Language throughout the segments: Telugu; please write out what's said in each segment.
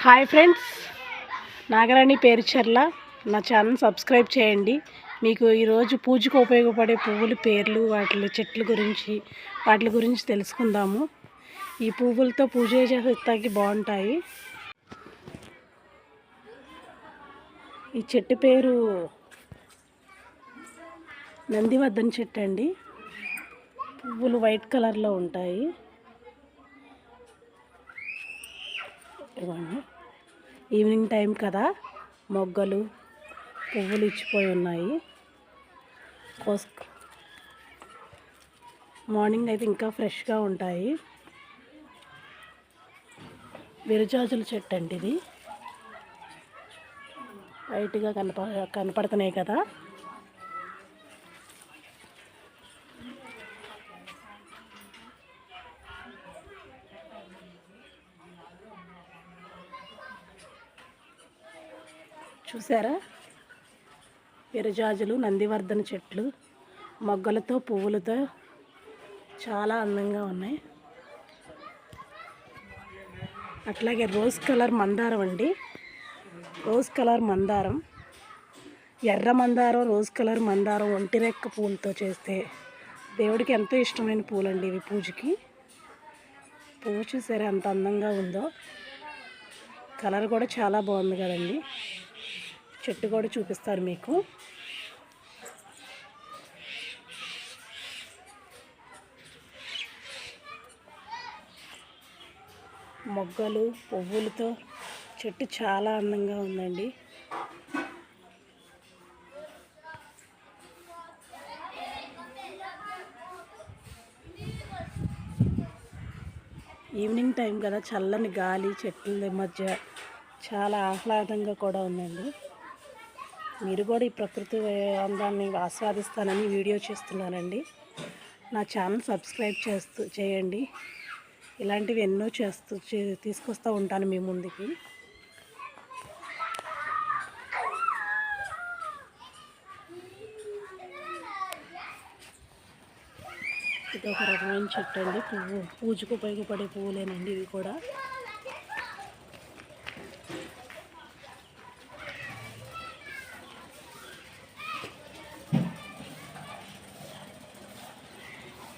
Hi friends, Nagarani Perucherla. నా ఛానల్ సబ్స్క్రైబ్ చేయండి. మీకు ఈరోజు పూజకు ఉపయోగపడే పువ్వుల పేర్లు, వాటి గురించి తెలుసుకుందాము. ఈ పువ్వులతో పూజ చేసేకి బాగుంటాయి. ఈ చెట్టు పేరు నందివర్ధన చెట్టు అండి. పువ్వులు వైట్ కలర్లో ఉంటాయి. ఇవ్వండి, ఈవినింగ్ టైం కదా, మొగ్గలు పువ్వులు ఇచ్చిపోయి ఉన్నాయి. మార్నింగ్ అయితే ఇంకా ఫ్రెష్గా ఉంటాయి. విరజాజుల చెట్టు అండి ఇది. వైట్గా కనపడుతున్నాయి కదా. చూసారా, విరజాజులు, నందివర్ధన చెట్లు మొగ్గలతో పువ్వులతో చాలా అందంగా ఉన్నాయి. అట్లాగే రోజ్ కలర్ మందారం అండి. రోజ్ కలర్ మందారం, ఎర్ర మందారం, రోజ్ కలర్ మందారం ఒంటిరెక్క పూలతో చేస్తే దేవుడికి ఎంతో ఇష్టమైన పూలండి ఇవి. పూజకి పువ్వు చూసారా ఎంత అందంగా ఉందో. కలర్ కూడా చాలా బాగుంది కదండి. చెట్టు కూడా చూపిస్తారు మీకు. మొగ్గలు పువ్వులతో చెట్టు చాలా అందంగా ఉందండి. ఈవినింగ్ టైం కదా, చల్లని గాలి చెట్ల మధ్య చాలా ఆహ్లాదంగా కూడా ఉందండి. మీరు కూడా ఈ ప్రకృతి అందాన్ని ఆస్వాదిస్తానని వీడియో చేస్తున్నానండి. నా ఛానల్ సబ్స్క్రైబ్ చేయండి. ఇలాంటివి ఎన్నో తీసుకొస్తూ ఉంటాను మీ ముందుకి. ఇది ఒక రకమైన చెట్టు అండి. పూజకు ఉపయోగపడే పువ్వులేనండి ఇవి కూడా.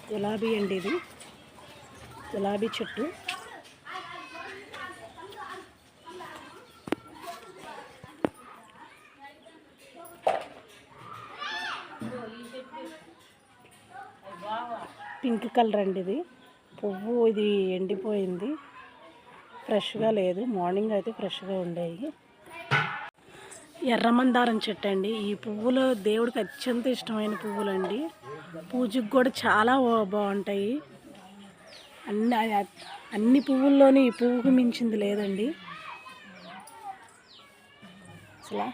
గులాబీ అండి ఇది, గులాబీ చెట్టు. పింక్ కలర్ అండి ఇది. పువ్వు ఇది ఎండిపోయింది, ఫ్రెష్గా లేదు. మార్నింగ్ అయితే ఫ్రెష్గా ఉండేవి. ఎర్రమందారం చెట్టు అండి. ఈ పువ్వులు దేవుడికి అత్యంత ఇష్టమైన పువ్వులండి. పూజకు కూడా చాలా బాగుంటాయి. అన్ని పువ్వుల్లోని ఈ పువ్వుకు మించింది లేదండి. అసలు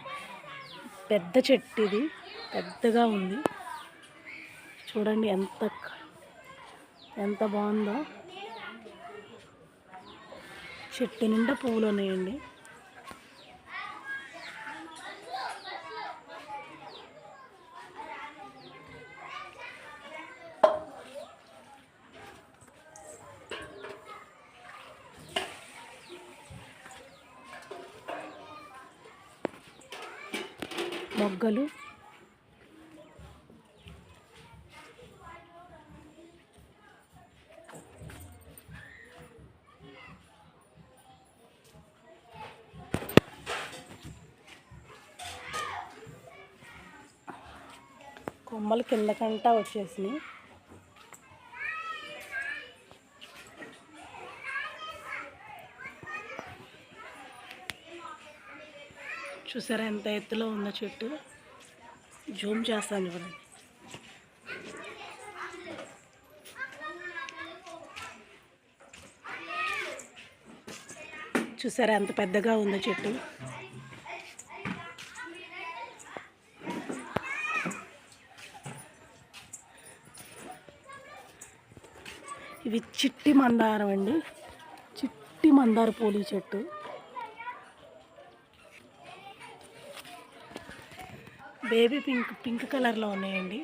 పెద్ద చెట్టు ఇది, పెద్దగా ఉంది. చూడండి ఎంత బాగుందో. చెట్టు నిండా పువ్వులు ఉన్నాయండి. మొగ్గలు, కొమ్మలు కిందకంటా వచ్చేసినాయి. చూసారా ఎంత ఎత్తులో ఉన్న చెట్టు. జూమ్ చేస్తాను చూడండి. చూసారా ఎంత పెద్దగా ఉందో చెట్టు. ఇవి చిట్టి మందారం అండి. చిట్టి మందార పూలు చెట్టు. బేబీ పింక్ కలర్లో ఉన్నాయండి.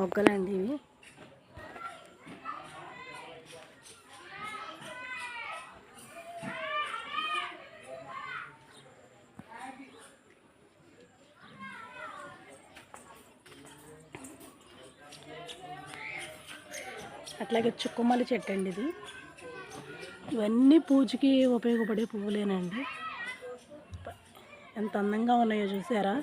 మొగ్గలండి ఇవి. అట్లాగే చుక్కమల్లి చెట్టు అండి ఇది. ఇవన్నీ పూజకి ఉపయోగపడే పువ్వులేనండి. ఎంత అందంగా ఉన్నాయో చూసారా.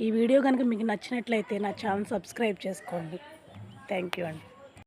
ఈ వీడియో కనుక మీకు నచ్చినట్లయితే నా ఛానల్ సబ్స్క్రైబ్ చేసుకోండి. థ్యాంక్ యూ అండి.